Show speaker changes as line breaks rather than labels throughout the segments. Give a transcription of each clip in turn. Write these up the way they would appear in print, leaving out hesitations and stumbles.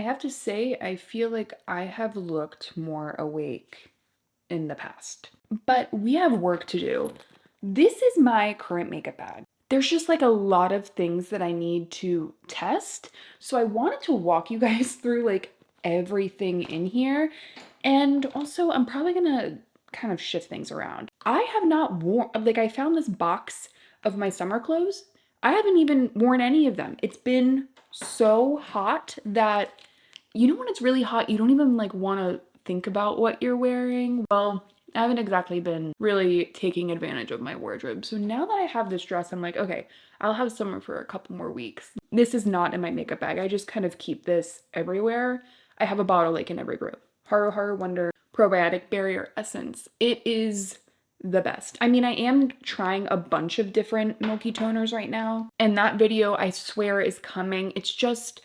have to say, I feel like I have looked more awake in the past. But we have work to do. This is my current makeup bag. There's just like a lot of things that I need to test. So I wanted to walk you guys through like everything in here. And also, I'm probably gonna kind of shift things around. I have not worn, like, I found this box of my summer clothes. I haven't even worn any of them. It's been so hot that, you know, when it's really hot, you don't even like want to think about what you're wearing. Well, I haven't exactly been really taking advantage of my wardrobe. So now that I have this dress, I'm like, okay, I'll have summer for a couple more weeks. This is not in my makeup bag. I just kind of keep this everywhere. I have a bottle like in every room. Haro Haro Wonder Probiotic Barrier Essence. It is the best. I mean, I am trying a bunch of different milky toners right now, and that video I swear is coming. It's just,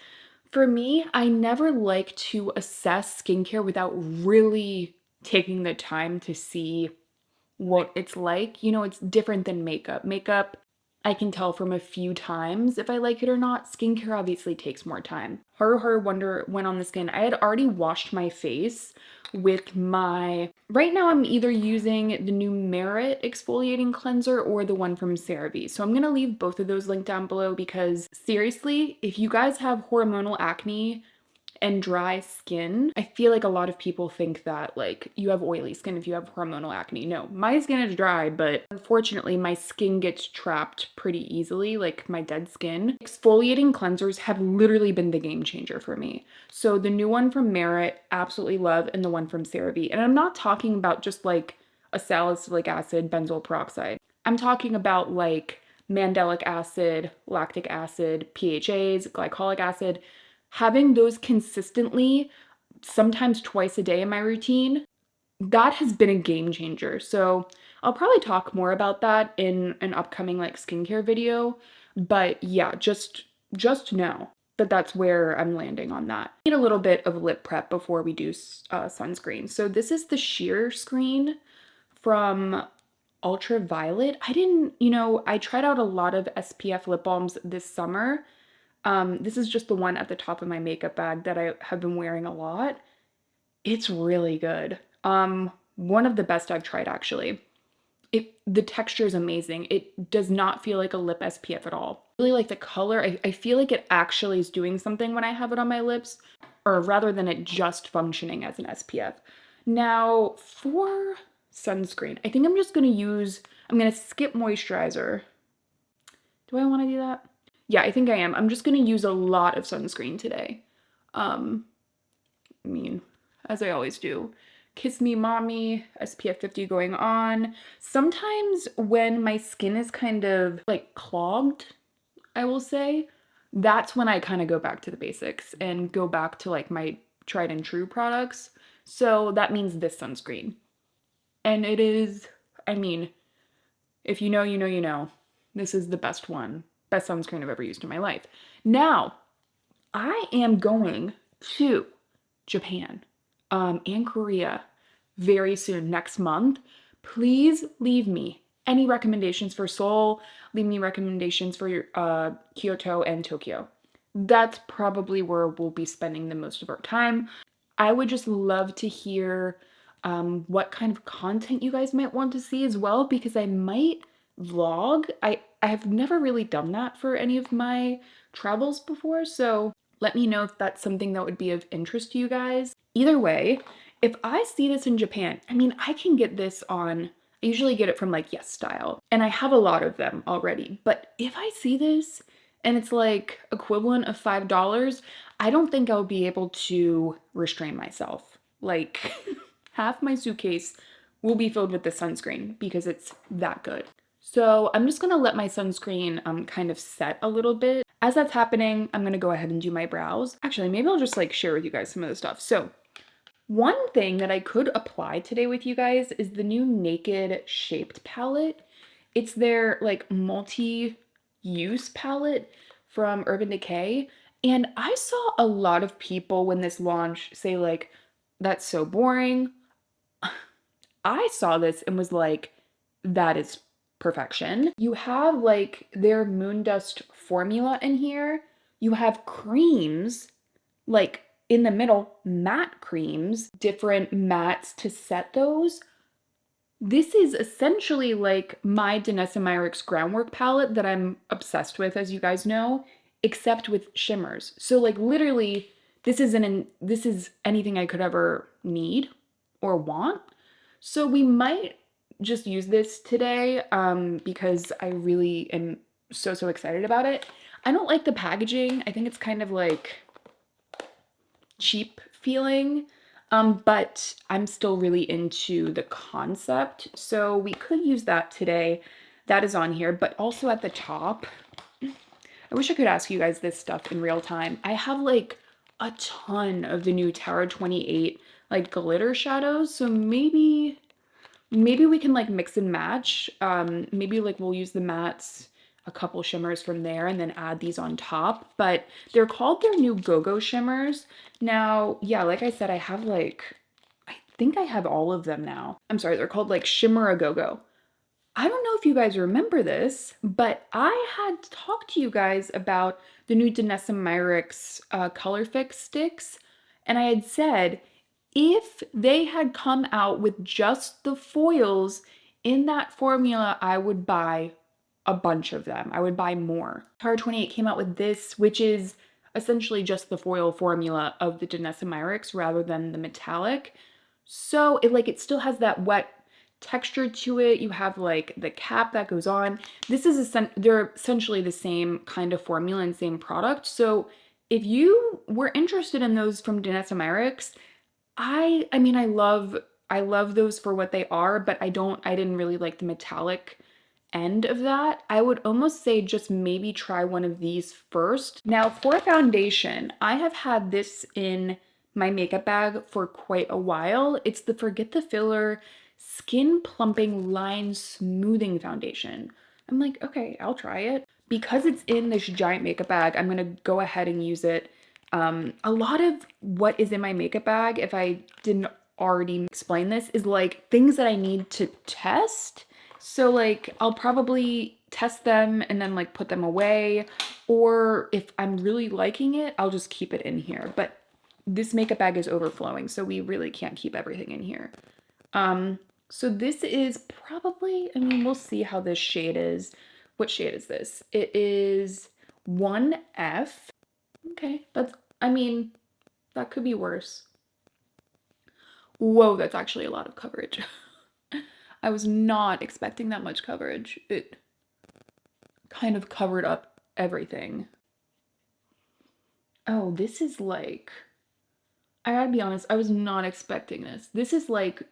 for me, I never like to assess skincare without really taking the time to see what it's like. You know, it's different than makeup. Makeup, I can tell from a few times if I like it or not. Skincare obviously takes more time. Haro Haro Wonder went on the skin. I had already washed my face with my, right now I'm either using the new Merit exfoliating cleanser or the one from CeraVe. So I'm gonna leave both of those linked down below because seriously, if you guys have hormonal acne and dry skin, I feel like a lot of people think that like you have oily skin if you have hormonal acne. No, my skin is dry, but unfortunately my skin gets trapped pretty easily, like my dead skin. Exfoliating cleansers have literally been the game changer for me. So the new one from Merit, absolutely love, and the one from CeraVe. And I'm not talking about just like a salicylic acid, benzoyl peroxide. I'm talking about like mandelic acid, lactic acid, PHAs, glycolic acid. Having those consistently, sometimes twice a day in my routine, that has been a game changer. So I'll probably talk more about that in an upcoming like skincare video. But yeah, just know that that's where I'm landing on that. Need a little bit of lip prep before we do sunscreen. So this is the sheer screen from Ultraviolet. I didn't, you know, I tried out a lot of SPF lip balms this summer. This is just the one at the top of my makeup bag that I have been wearing a lot. It's really good. One of the best I've tried actually. The texture is amazing. It does not feel like a lip SPF at all. I really like the color. I feel like it actually is doing something when I have it on my lips, or rather than it just functioning as an SPF. Now for sunscreen, I think I'm gonna skip moisturizer. Do I want to do that? Yeah, I think I am. I'm just gonna use a lot of sunscreen today. Um, I mean, as I always do. Kiss Me Mommy, SPF 50 going on. Sometimes when my skin is kind of like clogged, I will say, that's when I kind of go back to the basics and go back to like my tried and true products. So that means this sunscreen. And it is, I mean, if you know, you know, you know. This is the best one. Best sunscreen I've ever used in my life. Now, I am going to Japan and Korea very soon, next month. Please leave me any recommendations for Seoul. Leave me recommendations for Kyoto and Tokyo. That's probably where we'll be spending the most of our time. I would just love to hear what kind of content you guys might want to see as well, because I might vlog. I have never really done that for any of my travels before, so let me know if that's something that would be of interest to you guys. Either way, if I see this in Japan, I mean, I can get this on, I usually get it from like Yes Style, and I have a lot of them already, but if I see this and it's like equivalent of $5, I don't think I'll be able to restrain myself. Like, half my suitcase will be filled with the sunscreen because it's that good. So I'm just gonna let my sunscreen kind of set a little bit. As that's happening, I'm gonna go ahead and do my brows. Actually, maybe I'll just like share with you guys some of the stuff. So one thing that I could apply today with you guys is the new Naked Shaped palette. It's their like multi-use palette from Urban Decay. And I saw a lot of people when this launched say like, that's so boring. I saw this and was like, that is perfection. You have like their Moon Dust formula in here. You have creams, like in the middle, matte creams, different mattes to set those. This is essentially like my Danessa Myricks Groundwork palette that I'm obsessed with, as you guys know, except with shimmers. So like literally, this is anything I could ever need or want. So we might just use this today because I really am so excited about it. I don't like the packaging. I think it's kind of like cheap feeling, but I'm still really into the concept. So we could use that today. That is on here, but also at the top, I wish I could ask you guys this stuff in real time. I have like a ton of the new Tower 28 like glitter shadows. So maybe we can like mix and match. Maybe like we'll use the mattes, a couple shimmers from there, and then add these on top. But they're called their new Go-Go shimmers. Now, yeah, like I said, I think I have all of them now. I'm sorry, they're called like Shimmer a Go-Go. I don't know if you guys remember this, but I had talked to you guys about the new Danessa Myricks Color Fix sticks, and I had said if they had come out with just the foils in that formula, I would buy a bunch of them. I would buy more. Tower 28 came out with this, which is essentially just the foil formula of the Danessa Myricks rather than the metallic. So it still has that wet texture to it. You have like the cap that goes on. They're essentially the same kind of formula and same product. So if you were interested in those from Danessa Myricks, I mean I love those for what they are, but I didn't really like the metallic end of that. I would almost say just maybe try one of these first. Now for foundation, I have had this in my makeup bag for quite a while. It's the Forget the Filler Skin Plumping Line Smoothing Foundation. I'm like, okay, I'll try it. Because it's in this giant makeup bag, I'm gonna go ahead and use it. A lot of what is in my makeup bag, if I didn't already explain this, is like things that I need to test. So like I'll probably test them and then like put them away, or if I'm really liking it, I'll just keep it in here. But this makeup bag is overflowing, so we really can't keep everything in here. So this is probably, I mean, we'll see how this shade is. What shade is this? It is 1F. Okay, I mean, that could be worse. Whoa, that's actually a lot of coverage. I was not expecting that much coverage. It kind of covered up everything. Oh, this is like, I gotta be honest, I was not expecting this. This is like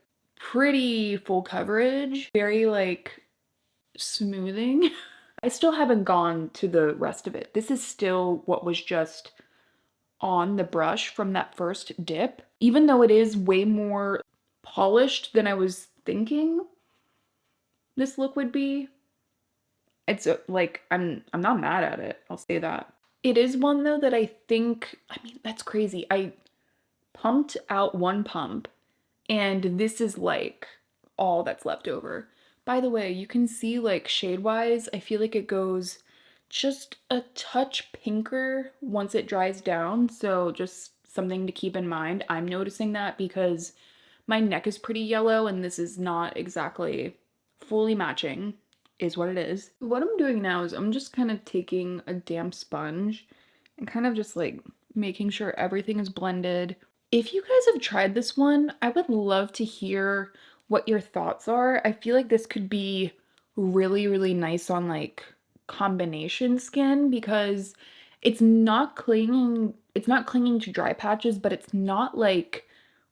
pretty full coverage, very like smoothing. I still haven't gone to the rest of it. This is still what was just on the brush from that first dip. Even though it is way more polished than I was thinking this look would be, it's like I'm not mad at it. I'll say that. It is one though that I think, I mean, that's crazy. I pumped out one pump and this is like all that's left over. By the way, you can see like shade-wise, I feel like it goes just a touch pinker once it dries down, so just something to keep in mind. I'm noticing that because my neck is pretty yellow and this is not exactly fully matching, is what it is. What I'm doing now is I'm just kind of taking a damp sponge and kind of just like making sure everything is blended. If you guys have tried this one, I would love to hear what your thoughts are. I feel like this could be really nice on like combination skin because it's not clinging to dry patches, but it's not like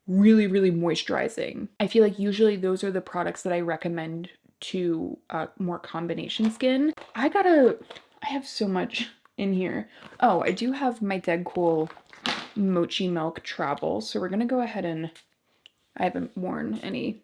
really moisturizing. I feel like usually those are the products that I recommend to more combination skin. I have so much in here. Oh, I do have my Dead Cool Mochi Milk Travel, so we're gonna go ahead and, I haven't worn any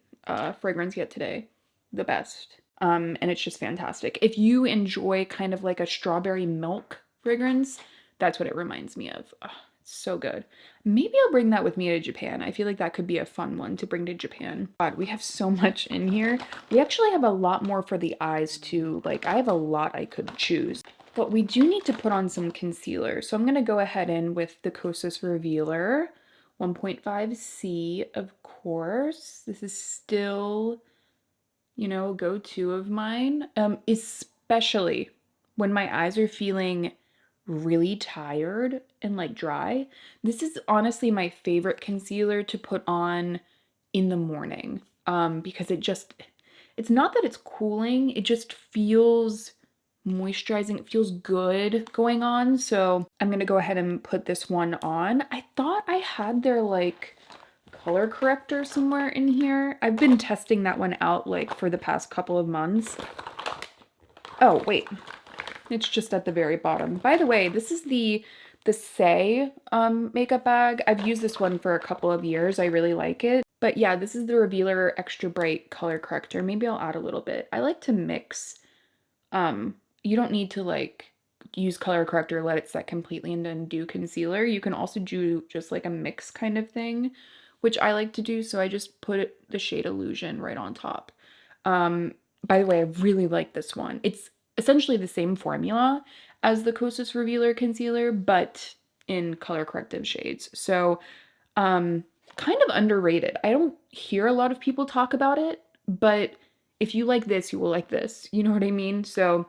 fragrance yet today. The best. And it's just fantastic. If you enjoy kind of like a strawberry milk fragrance, that's what it reminds me of. Oh, it's so good. Maybe I'll bring that with me to Japan. I feel like that could be a fun one to bring to Japan. God, we have so much in here. We actually have a lot more for the eyes too. Like I have a lot I could choose. But we do need to put on some concealer. So I'm going to go ahead in with the Kosas Revealer 1.5C, of course. This is still, you know, a go-to of mine, especially when my eyes are feeling really tired and like dry. This is honestly my favorite concealer to put on in the morning, because it's not that it's cooling, it just feels moisturizing. It feels good going on. So I'm gonna go ahead and put this one on. I thought I had their like color corrector somewhere in here. I've been testing that one out like for the past couple of months. Oh, wait. It's just at the very bottom. By the way, this is the Say makeup bag. I've used this one for a couple of years. I really like it. But yeah, this is the Revealer Extra Bright Color Corrector. Maybe I'll add a little bit. I like to mix. You don't need to like use color corrector, let it set completely, and then do concealer. You can also do just like a mix kind of thing, which I like to do. So I just put the shade Illusion right on top. By the way, I really like this one. It's essentially the same formula as the Kosas Revealer concealer, but in color corrective shades. So, kind of underrated. I don't hear a lot of people talk about it, but if you like this, you will like this. You know what I mean? So,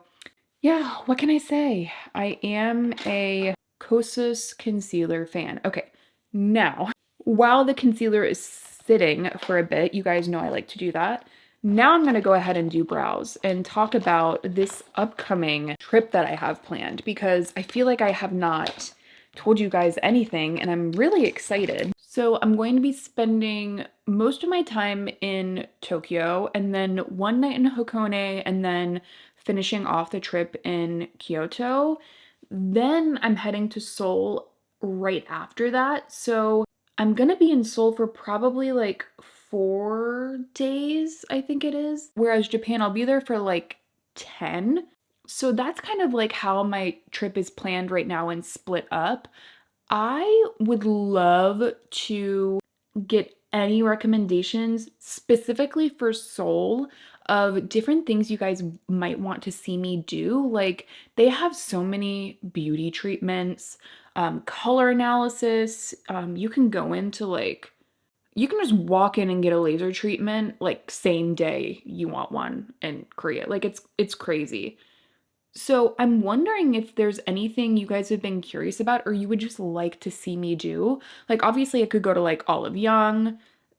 yeah, what can I say? I am a Kosas concealer fan. Okay, now, while the concealer is sitting for a bit, you guys know I like to do that. Now I'm going to go ahead and do brows and talk about this upcoming trip that I have planned because I feel like I have not told you guys anything and I'm really excited. So I'm going to be spending most of my time in Tokyo and then one night in Hakone and then finishing off the trip in Kyoto. Then I'm heading to Seoul right after that. So I'm gonna be in Seoul for probably like 4 days, I think it is. Whereas Japan, I'll be there for like 10. So that's kind of like how my trip is planned right now and split up. I would love to get any recommendations specifically for Seoul of different things you guys might want to see me do. Like, they have so many beauty treatments, color analysis. You can go into like, you can just walk in and get a laser treatment like same day you want one in Korea. Like, it's crazy. So I'm wondering if there's anything you guys have been curious about or you would just like to see me do. Like, obviously I could go to like Olive Young.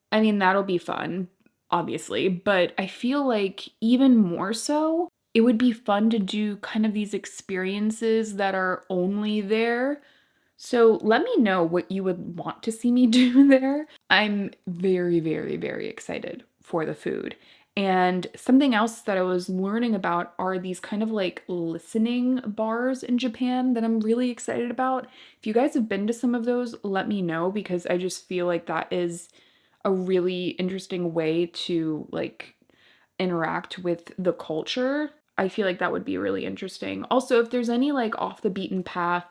I mean, that'll be fun, obviously, but I feel like even more so, it would be fun to do kind of these experiences that are only there. So let me know what you would want to see me do there. I'm very, very, very excited for the food. And something else that I was learning about are these kind of like listening bars in Japan that I'm really excited about. If you guys have been to some of those, let me know because I just feel like that is a really interesting way to like interact with the culture. I feel like that would be really interesting. Also, if there's any like off the beaten path,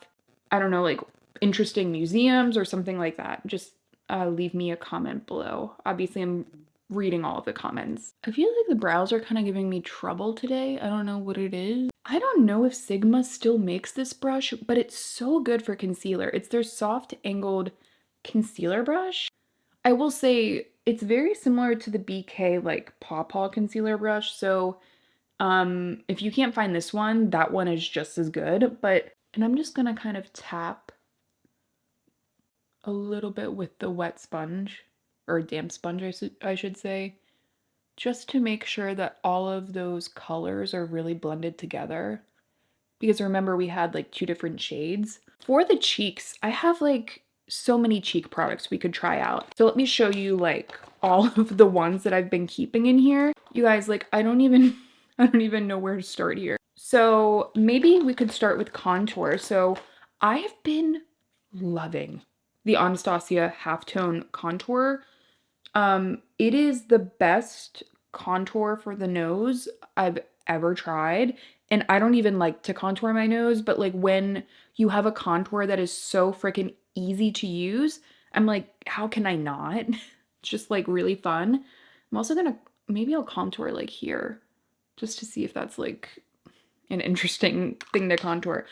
I don't know, like interesting museums or something like that, just leave me a comment below. Obviously, I'm reading all of the comments. I feel like the brows are kind of giving me trouble today. I don't know what it is. I don't know if Sigma still makes this brush, but it's so good for concealer. It's their soft angled concealer brush. I will say it's very similar to the BK like Paw Paw concealer brush. So if you can't find this one, that one is just as good. And I'm just gonna kind of tap a little bit with the wet sponge or damp sponge, I should say, just to make sure that all of those colors are really blended together. Because remember, we had like two different shades. For the cheeks, I have like so many cheek products we could try out. So let me show you like all of the ones that I've been keeping in here. You guys, like, I don't even I don't even know where to start here. So maybe we could start with contour. So I have been loving the Anastasia halftone contour. It is the best contour for the nose I've ever tried. And I don't even like to contour my nose, but like when you have a contour that is so freaking easy to use, I'm like, how can I not? It's just like really fun. I'm also gonna, maybe I'll contour like here just to see if that's like an interesting thing to contour.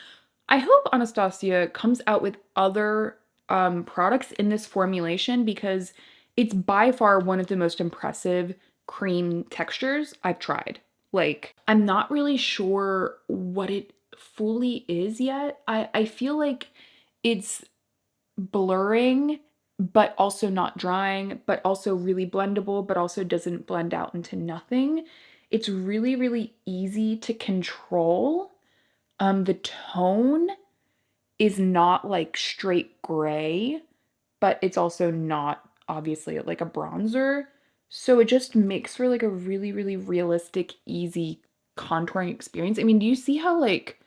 I hope Anastasia comes out with other products in this formulation because it's by far one of the most impressive cream textures I've tried. Like, I'm not really sure what it fully is yet. I feel like it's blurring, but also not drying, but also really blendable, but also doesn't blend out into nothing. It's really, really easy to control. The tone is not like straight gray, but it's also not obviously like a bronzer. So it just makes for like a really, really realistic, easy contouring experience. I mean, do you see how like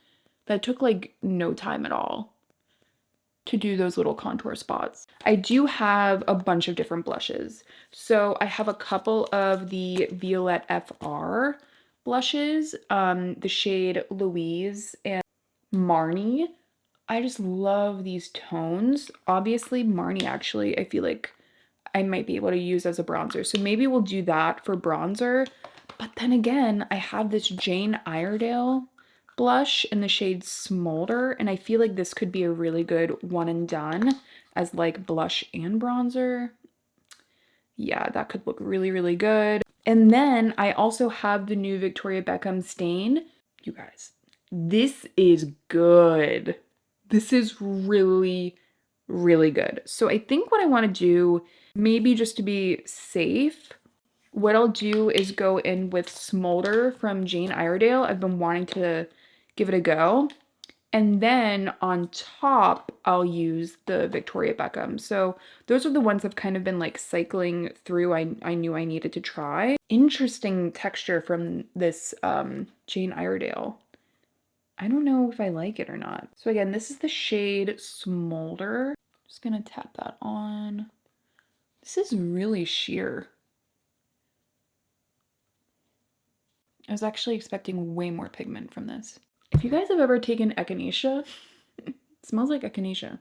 that took like no time at all to do those little contour spots? I do have a bunch of different blushes. So I have a couple of the Violette FR blushes, the shade Louise and Marnie. I just love these tones. Obviously, Marnie actually, I feel like I might be able to use as a bronzer. So maybe we'll do that for bronzer. But then again, I have this Jane Iredale blush in the shade Smolder, and I feel like this could be a really good one and done as like blush and bronzer. Yeah, that could look really, really good. And then I also have the new Victoria Beckham stain. You guys, this is good. This is really, really good. So I think what I want to do, maybe just to be safe, what I'll do is go in with Smolder from Jane Iredale. I've been wanting to give it a go. And then on top, I'll use the Victoria Beckham. So those are the ones I've kind of been like cycling through. I knew I needed to try. Interesting texture from this Jane Iredale. I don't know if I like it or not. So again, this is the shade Smolder. Just gonna tap that on. This is really sheer. I was actually expecting way more pigment from this. If you guys have ever taken echinacea, it smells like echinacea.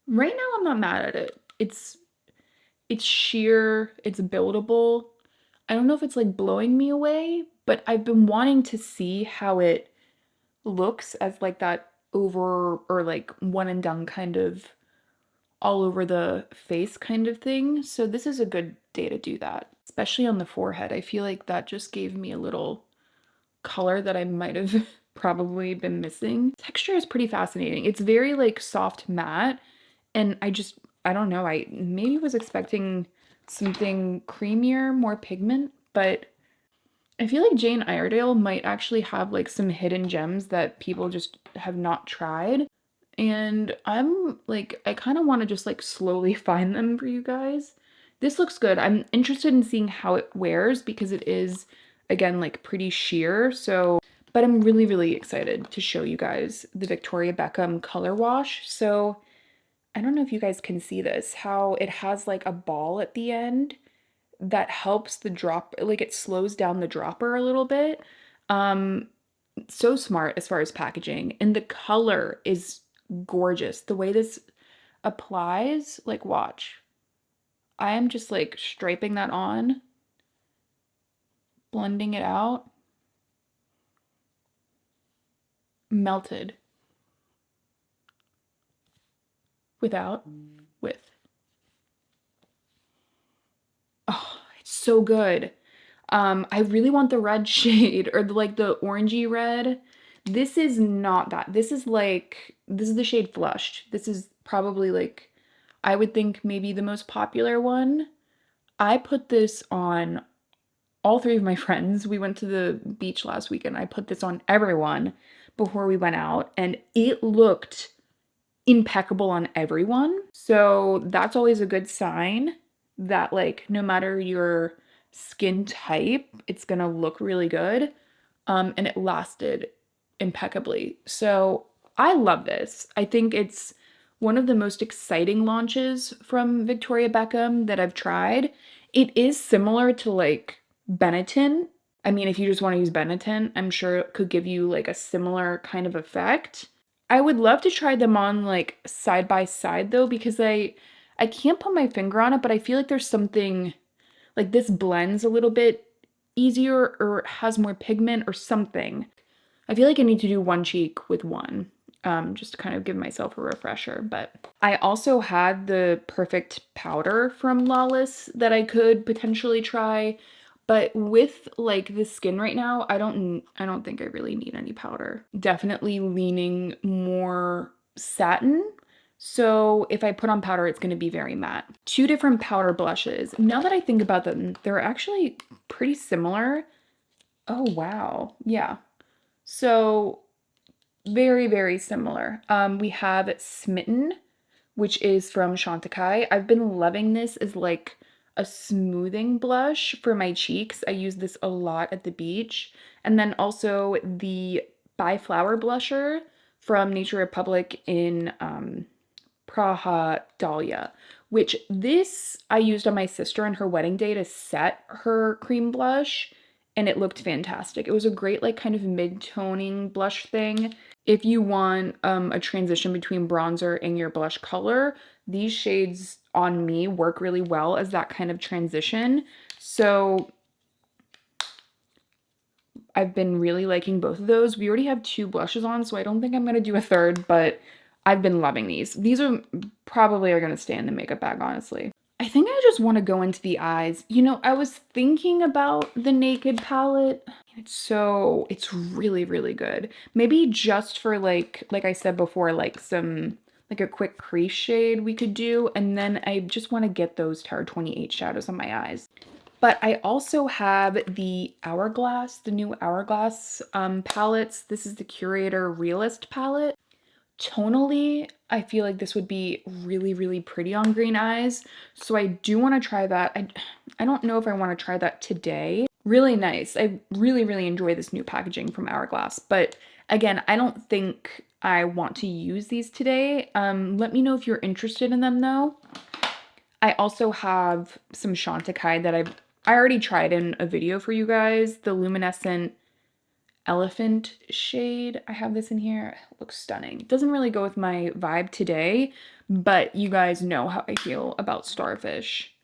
Right now I'm not mad at it. It's sheer, it's buildable. I don't know if it's like blowing me away, but I've been wanting to see how it looks as like that over or like one and done kind of all over the face kind of thing. So this is a good day to do that, especially on the forehead. I feel like that just gave me a little color that I might have probably been missing. Texture is pretty fascinating. It's very like soft matte, and I don't know, I maybe was expecting something creamier, more pigment, but I feel like Jane Iredale might actually have like some hidden gems that people just have not tried. And I'm like, I kind of want to just like slowly find them for you guys. This looks good. I'm interested in seeing how it wears because it is, again, like pretty sheer. So, but I'm really, really excited to show you guys the Victoria Beckham color wash. So I don't know if you guys can see this, how it has like a ball at the end that helps the drop, like it slows down the dropper a little bit. Um, so smart as far as packaging, and the color is gorgeous. The way this applies, like watch. I am just like striping that on, blending it out, melted without, with. Oh, it's so good. I really want the red shade or like the orangey red. This is not that. This is like, this is the shade Flushed. This is probably like, I would think maybe the most popular one. I put this on all three of my friends. We went to the beach last weekend. I put this on everyone before we went out, and it looked impeccable on everyone. So that's always a good sign that like no matter your skin type, it's gonna look really good. And it lasted impeccably. So I love this. I think it's one of the most exciting launches from Victoria Beckham that I've tried. It is similar to like Benetton. I mean, if you just want to use Benetton, I'm sure it could give you like a similar kind of effect. I would love to try them on like side by side though, because I can't put my finger on it, but I feel like there's something like this blends a little bit easier or has more pigment or something. I feel like I need to do one cheek with one, just to kind of give myself a refresher. But I also had the perfect powder from Lawless that I could potentially try. But with like the skin right now, I don't think I really need any powder. Definitely leaning more satin. So if I put on powder, it's going to be very matte. Two different powder blushes. Now that I think about them, they're actually pretty similar. Oh, wow. Yeah. So very, very similar. We have Smitten, which is from Chantecaille. I've been loving this as like a smoothing blush for my cheeks. I use this a lot at the beach. And then also the By Flower blusher from Nature Republic in Praha Dahlia, which this I used on my sister on her wedding day to set her cream blush, and it looked fantastic. It was a great like kind of mid-toning blush thing. If you want a transition between bronzer and your blush color, these shades on me work really well as that kind of transition. So I've been really liking both of those. We already have two blushes on, so I don't think I'm going to do a third, but I've been loving these. These are probably going to stay in the makeup bag, honestly. I think I just want to go into the eyes. You know, I was thinking about the Naked palette. It's really, really good. Maybe just for like I said before, like like a quick crease shade we could do. And then I just want to get those Tower 28 shadows on my eyes. But I also have the Hourglass, the new Hourglass palettes. This is the Curator Realist palette. Tonally, I feel like this would be really, really pretty on green eyes. So I do want to try that. I don't know if I want to try that today. Really nice. I really, really enjoy this new packaging from Hourglass. But again, I don't think I want to use these today. Let me know if you're interested in them though. I also have some Chantecaille that I already tried in a video for you guys. The Luminescent Elephant shade. I have this in here. It looks stunning. It doesn't really go with my vibe today, but you guys know how I feel about Starfish.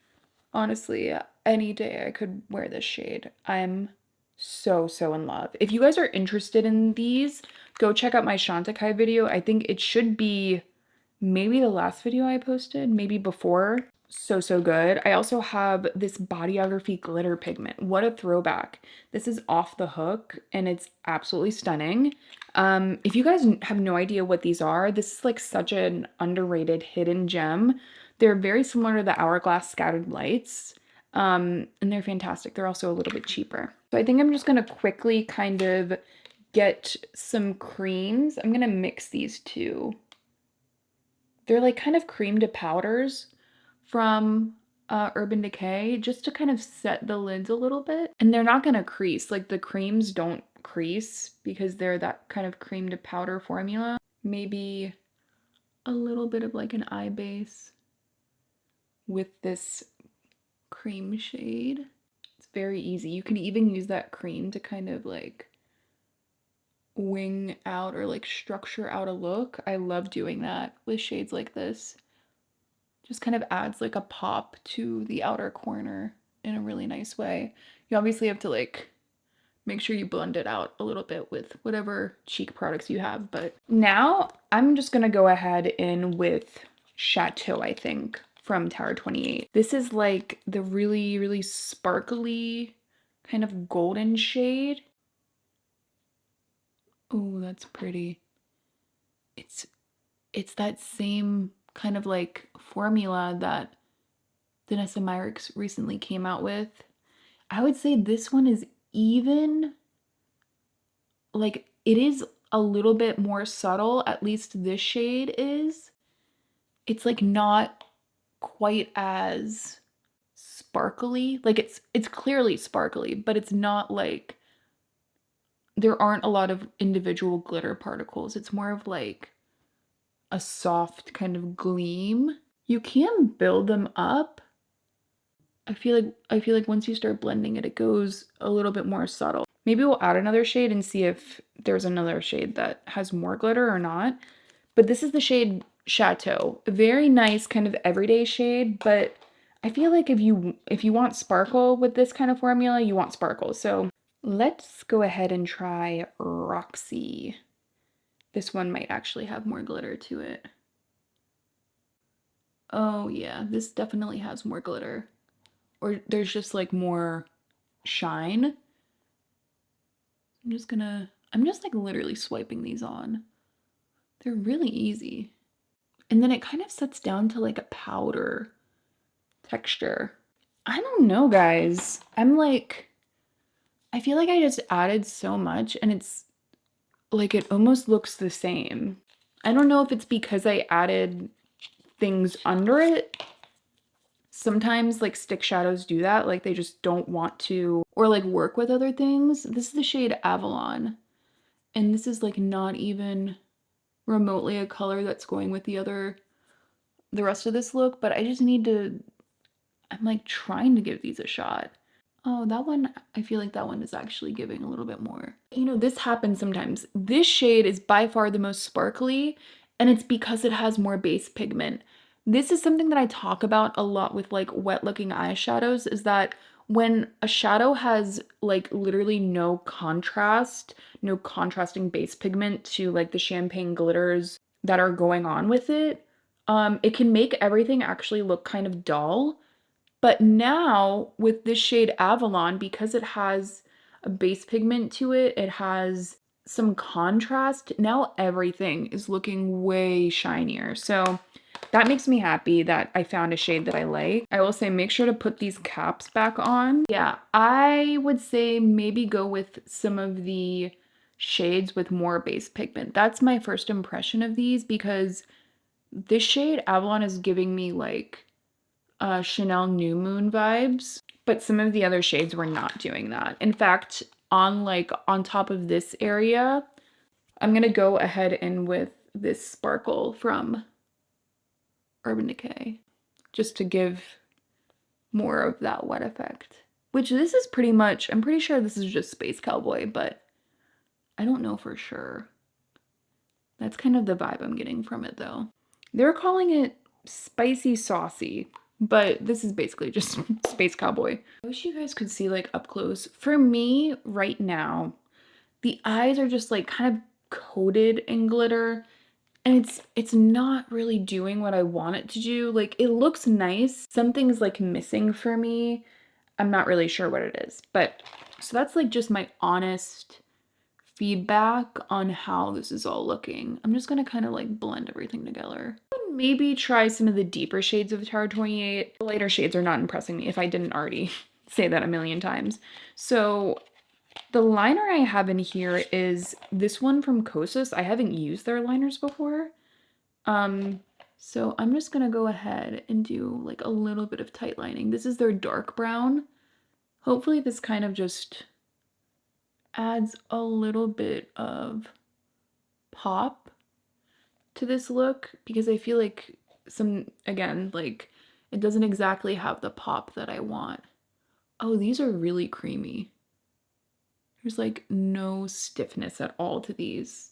Honestly, any day I could wear this shade. I'm so, so in love. If you guys are interested in these, go check out my Chantecaille video. I think it should be maybe the last video I posted, maybe before. So, so good. I also have this Bodyography glitter pigment. What a throwback. This is Off the Hook and it's absolutely stunning. If you guys have no idea what these are, this is like such an underrated hidden gem. They're very similar to the Hourglass Scattered Lights, and they're fantastic. They're also a little bit cheaper. So I think I'm just gonna quickly kind of get some creams. I'm gonna mix these two. They're like kind of cream to powders from Urban Decay just to kind of set the lids a little bit. And they're not going to crease. Like the creams don't crease because they're that kind of cream to powder formula. Maybe a little bit of like an eye base with this cream shade. It's very easy. You can even use that cream to kind of like wing out or like structure out a look. I love doing that with shades like this. Just kind of adds like a pop to the outer corner in a really nice way. You obviously have to like make sure you blend it out a little bit with whatever cheek products you have. But now I'm just gonna go ahead in with Chateau, I think, from Tower 28. This is like the really, really sparkly kind of golden shade. Oh, that's pretty. It's that same kind of like formula that Vanessa Myricks recently came out with. I would say this one is even, like, it is a little bit more subtle, at least this shade is. It's like not quite as sparkly. Like it's clearly sparkly, but it's not like there aren't a lot of individual glitter particles. It's more of like a soft kind of gleam. You can build them up. I feel like once you start blending it, it goes a little bit more subtle. Maybe we'll add another shade and see if there's another shade that has more glitter or not. But this is the shade Chateau. A very nice kind of everyday shade, but I feel like if you want sparkle with this kind of formula, you want sparkle. So Let's go ahead and try Roxy. This one might actually have more glitter to it. Oh yeah, this definitely has more glitter. Or there's just like more shine. I'm just like literally swiping these on. They're really easy. And then it kind of sets down to like a powder texture. I don't know, guys. I feel like I just added so much and it's like it almost looks the same. I don't know if it's because I added things under it. Sometimes like stick shadows do that, like they just don't want to or like work with other things. This is the shade Avalon, and this is like not even remotely a color that's going with the rest of this look, but I just need to I'm like trying to give these a shot. Oh, that one, I feel like that one is actually giving a little bit more. You know, this happens sometimes. This shade is by far the most sparkly, and it's because it has more base pigment. This is something that I talk about a lot with like wet looking eyeshadows, is that when a shadow has like literally no contrast, no contrasting base pigment to like the champagne glitters that are going on with it, it can make everything actually look kind of dull. But now with this shade Avalon, because it has a base pigment to it, it has some contrast. Now everything is looking way shinier. So that makes me happy that I found a shade that I like. I will say make sure to put these caps back on. Yeah, I would say maybe go with some of the shades with more base pigment. That's my first impression of these because this shade Avalon is giving me like Chanel New Moon vibes, but some of the other shades were not doing that. In fact, on top of this area, I'm gonna go ahead and with this sparkle from Urban Decay, just to give more of that wet effect. Which this is pretty much, I'm pretty sure this is just Space Cowboy, but I don't know for sure. That's kind of the vibe I'm getting from it though. They're calling it spicy saucy, but this is basically just Space Cowboy. I wish you guys could see like up close. For me right now, the eyes are just like kind of coated in glitter and it's not really doing what I want it to do. Like it looks nice. Something's like missing for me. I'm not really sure what it is. But so that's like just my honest feedback on how this is all looking. I'm just gonna kind of like blend everything together. Maybe try some of the deeper shades of Tower 28. The lighter shades are not impressing me if I didn't already say that a million times. So the liner I have in here is this one from Kosas. I haven't used their liners before. So I'm just gonna go ahead and do like a little bit of tight lining. This is their dark brown. Hopefully this kind of just adds a little bit of pop to this look because I feel like like it doesn't exactly have the pop that I want. Oh, these are really creamy. There's like no stiffness at all to these.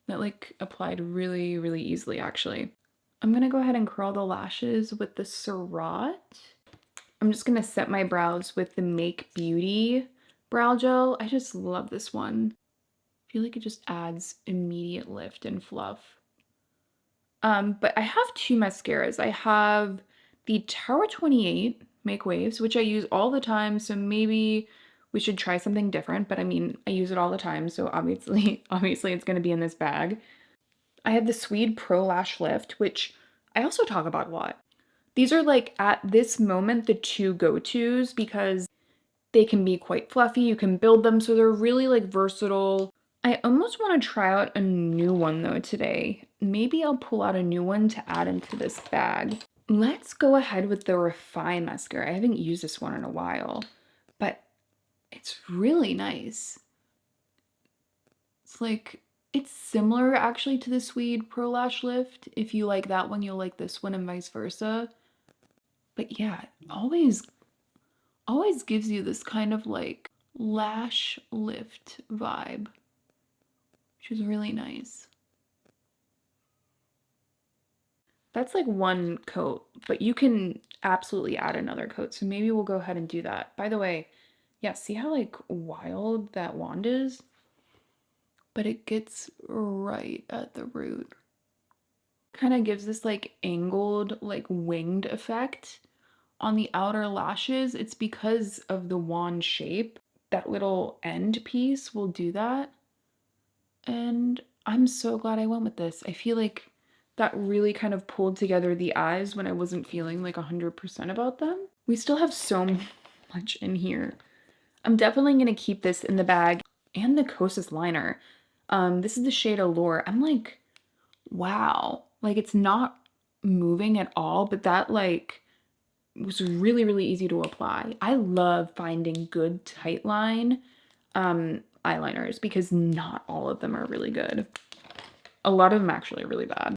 That like applied really, really easily actually. I'm gonna go ahead and curl the lashes with the Surratt. I'm just gonna set my brows with the Make Beauty brow gel. I just love this one. I feel like it just adds immediate lift and fluff. But I have two mascaras. I have the Tower 28 Make Waves, which I use all the time, so maybe we should try something different, but I mean, I use it all the time, so obviously it's gonna be in this bag. I have the Swede Pro Lash Lift, which I also talk about a lot. These are like at this moment the two go-tos because they can be quite fluffy, you can build them, so they're really like versatile. I almost want to try out a new one though today. Maybe I'll pull out a new one to add into this bag. Let's go ahead with the Refine mascara. I haven't used this one in a while, but it's really nice. It's like, it's similar actually to the Swede Pro Lash Lift. If you like that one, you'll like this one and vice versa. But yeah, always gives you this kind of like lash lift vibe, which is really nice. That's like one coat, but you can absolutely add another coat. So maybe we'll go ahead and do that. By the way, Yeah, see how like wild that wand is? But it gets right at the root. Kind of gives this like angled, like winged effect on the outer lashes. It's because of the wand shape. That little end piece will do that. And I'm so glad I went with this. I feel like that really kind of pulled together the eyes when I wasn't feeling like 100% about them. We still have so much in here. I'm definitely going to keep this in the bag and the Kosas liner. This is the shade Allure. I'm like, wow. Like it's not moving at all, but that like was really, really easy to apply. I love finding good tight line eyeliners because not all of them are really good. A lot of them actually are really bad.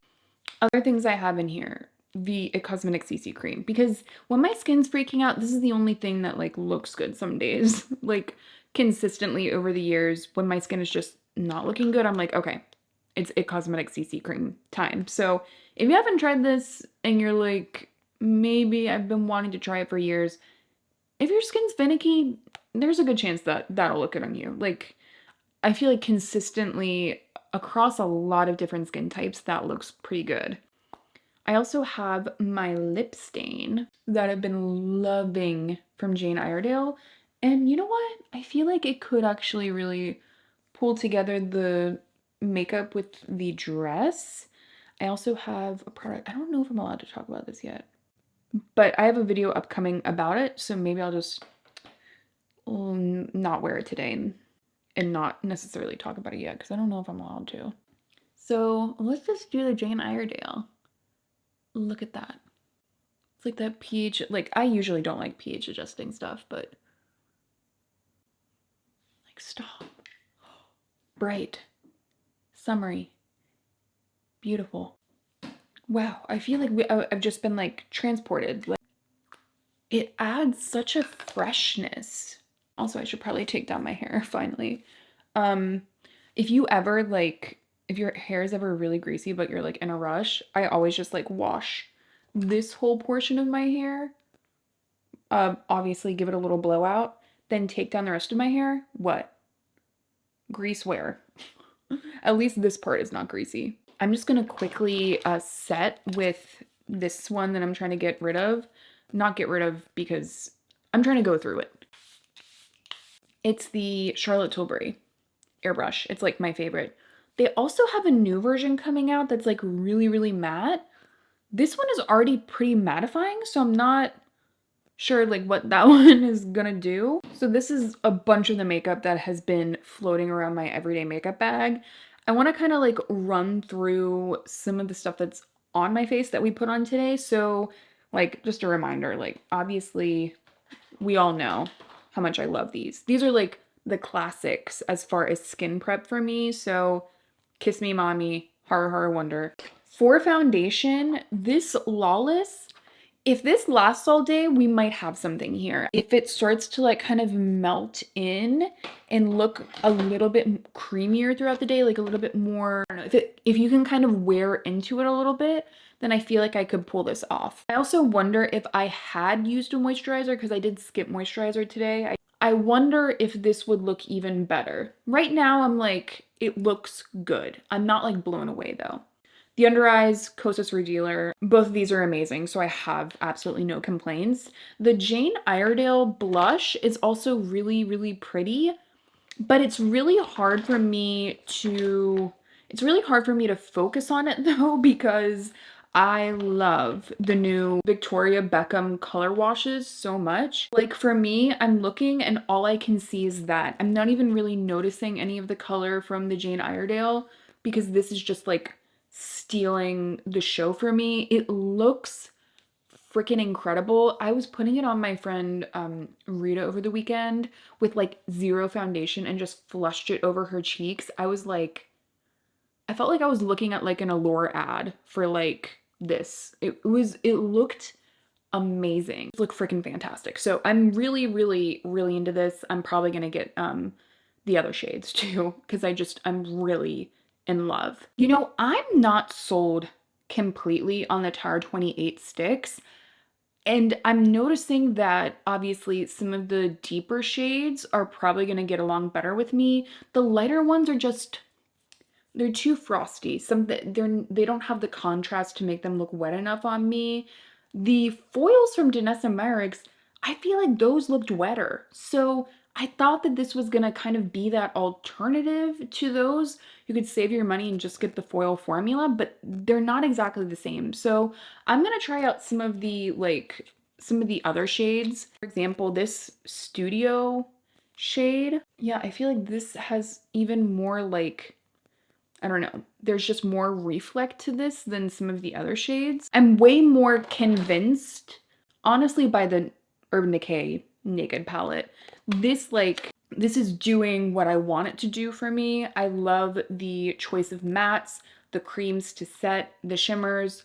Other things I have in here, the Cosmetic CC cream, because when my skin's freaking out, this is the only thing that like looks good some days. Like consistently over the years, when my skin is just not looking good, I'm like, okay, it's a Cosmetic CC cream time. So if you haven't tried this and you're like, maybe I've been wanting to try it for years, if your skin's finicky, there's a good chance that that'll look good on you. Like I feel like consistently across a lot of different skin types, that looks pretty good. I also have my lipstain that I've been loving from Jane Iredale. And you know what? I feel like it could actually really pull together the makeup with the dress. I also have a product. I don't know if I'm allowed to talk about this yet, but I have a video upcoming about it. So maybe I'll just not wear it today and not necessarily talk about it yet because I don't know if I'm allowed to. So let's just do the Jane Iredale. Look at that. It's like that pH, like I usually don't like pH adjusting stuff, but like stop. Bright, summery, beautiful. Wow, I feel like I've just been like transported. Like it adds such a freshness. Also, I should probably take down my hair finally. Um, if you ever like, if your hair is ever really greasy, but you're like in a rush, I always just like wash this whole portion of my hair. Obviously give it a little blowout, then take down the rest of my hair. What? Grease where? At least this part is not greasy. I'm just gonna quickly set with this one that I'm trying to get rid of. Not get rid of because I'm trying to go through it. It's the Charlotte Tilbury airbrush. It's like my favorite. They also have a new version coming out that's like really, really matte. This one is already pretty mattifying, so I'm not sure like what that one is gonna do. So this is a bunch of the makeup that has been floating around my everyday makeup bag. I want to kind of like run through some of the stuff that's on my face that we put on today. So like just a reminder, like obviously we all know how much I love these. These are like the classics as far as skin prep for me. So Kiss Me Mommy, Horror Horror Wonder. For foundation, this Lawless, if this lasts all day, we might have something here. If it starts to like kind of melt in and look a little bit creamier throughout the day, like a little bit more, I don't know, if you can kind of wear into it a little bit, then I feel like I could pull this off. I also wonder if I had used a moisturizer, because I did skip moisturizer today. I wonder if this would look even better. Right now, I'm like, it looks good. I'm not like blown away though. The under eyes, Kosas Revealer, both of these are amazing, so I have absolutely no complaints. The Jane Iredale blush is also really, really pretty, but it's really hard for me to focus on it though, because I love the new Victoria Beckham color washes so much. Like for me, I'm looking and all I can see is that. I'm not even really noticing any of the color from the Jane Iredale because this is just like stealing the show for me. It looks freaking incredible. I was putting it on my friend Rita over the weekend with like zero foundation and just flushed it over her cheeks. I was like, I felt like I was looking at like an Allure ad for like this. It looked amazing. It looked freaking fantastic. So I'm really, really, really into this. I'm probably gonna get the other shades too, because I'm really in love. You know, I'm not sold completely on the Tower 28 sticks. And I'm noticing that obviously some of the deeper shades are probably going to get along better with me. The lighter ones are just, they're too frosty. They don't have the contrast to make them look wet enough on me. The foils from Danessa Myricks, I feel like those looked wetter. So I thought that this was gonna kind of be that alternative to those. You could save your money and just get the foil formula, but they're not exactly the same. So I'm gonna try out some of the other shades. For example, this Studio shade. Yeah, I feel like this has even more like, I don't know, there's just more reflect to this than some of the other shades. I'm way more convinced, honestly, by the Urban Decay Naked palette. This is doing what I want it to do for me. I love the choice of mattes, the creams to set, the shimmers.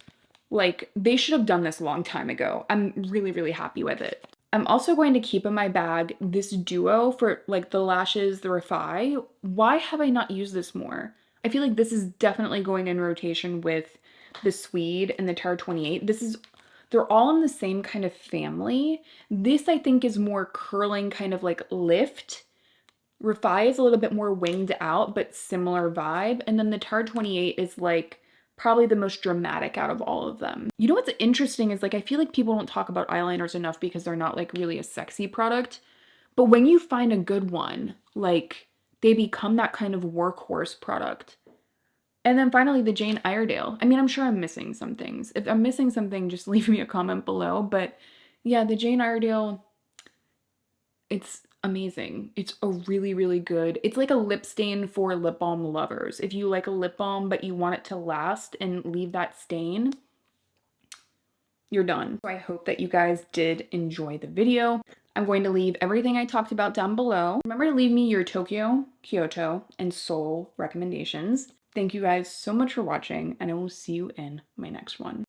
Like, they should have done this a long time ago. I'm really, really happy with it. I'm also going to keep in my bag this duo for like the lashes, the Refi. Why have I not used this more? I feel like this is definitely going in rotation with the Swede and the Tarte 28. They're all in the same kind of family. This I think is more curling, kind of like lift. Refi is a little bit more winged out, but similar vibe. And then the Tarte 28 is like probably the most dramatic out of all of them. You know what's interesting is like I feel like people don't talk about eyeliners enough because they're not like really a sexy product. But when you find a good one, like they become that kind of workhorse product. And then finally the Jane Iredale. I mean, I'm sure I'm missing some things. If I'm missing something, just leave me a comment below. But yeah, the Jane Iredale, it's amazing. It's a really, really good, it's like a lip stain for lip balm lovers. If you like a lip balm, but you want it to last and leave that stain, you're done. So I hope that you guys did enjoy the video. I'm going to leave everything I talked about down below. Remember to leave me your Tokyo, Kyoto, and Seoul recommendations. Thank you guys so much for watching, and I will see you in my next one.